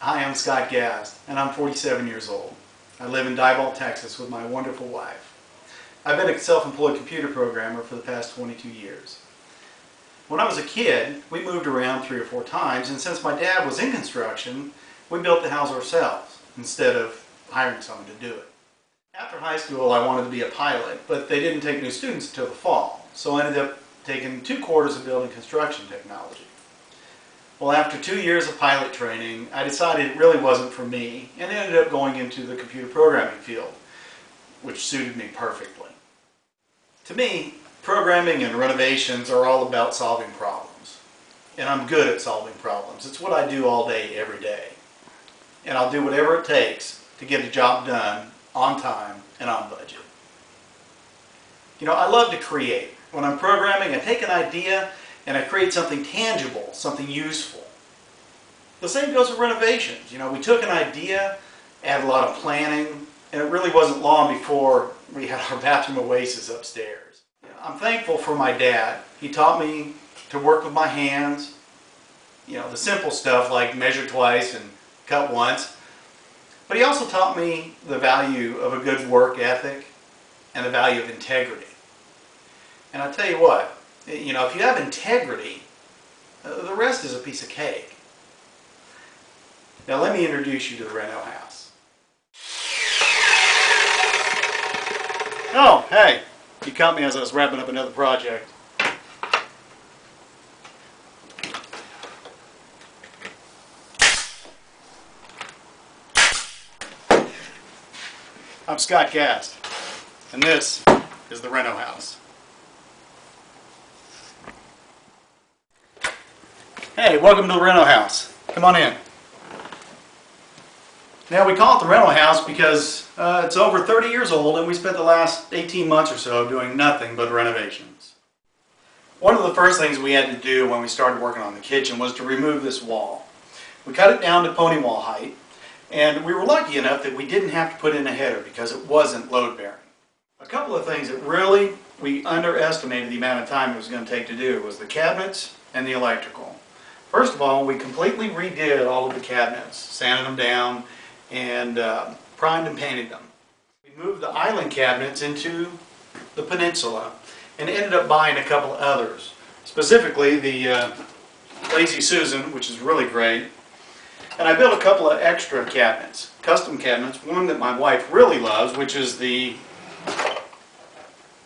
Hi, I'm Scott Gast, and I'm 47 years old. I live in Diboll, Texas with my wonderful wife. I've been a self-employed computer programmer for the past 22 years. When I was a kid, we moved around 3 or 4 times, and since my dad was in construction, we built the house ourselves instead of hiring someone to do it. After high school, I wanted to be a pilot, but they didn't take new students until the fall, so I ended up taking 2 quarters of building construction technology. Well, after 2 years of pilot training, I decided it really wasn't for me and ended up going into the computer programming field, which suited me perfectly. To me, programming and renovations are all about solving problems. And I'm good at solving problems. It's what I do all day, every day. And I'll do whatever it takes to get a job done on time and on budget. You know, I love to create. When I'm programming, I take an idea and I create something tangible, something useful. The same goes with renovations. You know, we took an idea, added a lot of planning, and it really wasn't long before we had our bathroom oasis upstairs. I'm thankful for my dad. He taught me to work with my hands, you know, the simple stuff like measure twice and cut once. But he also taught me the value of a good work ethic and the value of integrity. And I'll tell you what, you know, if you have integrity, the rest is a piece of cake. Now let me introduce you to the reno house. Oh, hey, you caught me as I was wrapping up another project. I'm Scott Gast, and this is the reno house. Hey, welcome to the rental house. Come on in. Now we call it the rental house because it's over 30 years old and we spent the last 18 months or so doing nothing but renovations. One of the first things we had to do when we started working on the kitchen was to remove this wall. We cut it down to pony wall height, and we were lucky enough that we didn't have to put in a header because it wasn't load bearing. A couple of things that really we underestimated the amount of time it was going to take to do was the cabinets and the electrical. First of all, we completely redid all of the cabinets, sanded them down, and primed and painted them. We moved the island cabinets into the peninsula and ended up buying a couple of others. Specifically the Lazy Susan, which is really great. And I built a couple of extra cabinets, custom cabinets, one that my wife really loves, which is the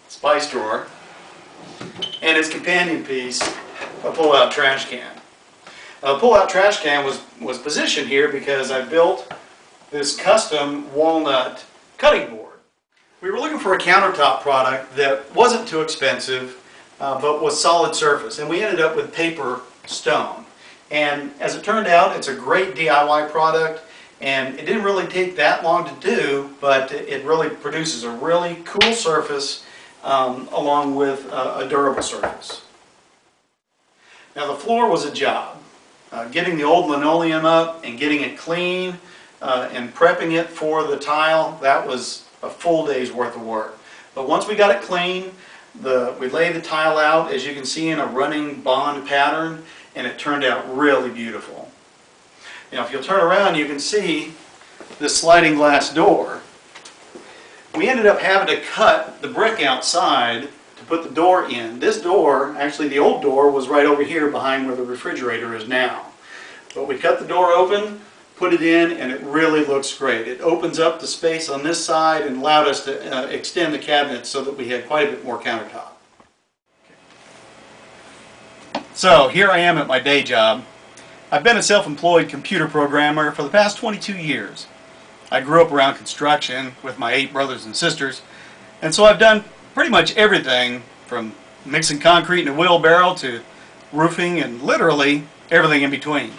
spice drawer, and its companion piece, a pull-out trash can. The pull-out trash can was positioned here because I built this custom walnut cutting board. We were looking for a countertop product that wasn't too expensive, but was solid surface, and we ended up with paper stone. And as it turned out, it's a great DIY product, and it didn't really take that long to do, but it really produces a really cool surface along with a durable surface. Now the floor was a job. Getting the old linoleum up and getting it clean and prepping it for the tile, that was a full day's worth of work. But once we got it clean, we laid the tile out, as you can see, in a running bond pattern, and it turned out really beautiful. Now if you'll turn around, you can see this sliding glass door. We ended up having to cut the brick outside to put the door in. This door, actually the old door, was right over here behind where the refrigerator is now. But we cut the door open, put it in, and it really looks great. It opens up the space on this side and allowed us to extend the cabinets so that we had quite a bit more countertop. So here I am at my day job. I've been a self-employed computer programmer for the past 22 years. I grew up around construction with my 8 brothers and sisters, and so I've done pretty much everything from mixing concrete in a wheelbarrow to roofing and literally everything in between.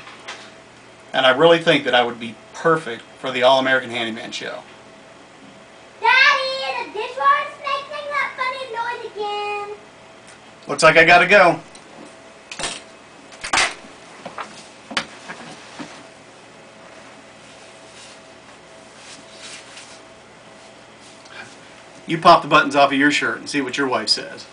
And I really think that I would be perfect for the All-American Handyman show. Daddy, the dishwasher's making that funny noise again. Looks like I gotta go. You pop the buttons off of your shirt and see what your wife says.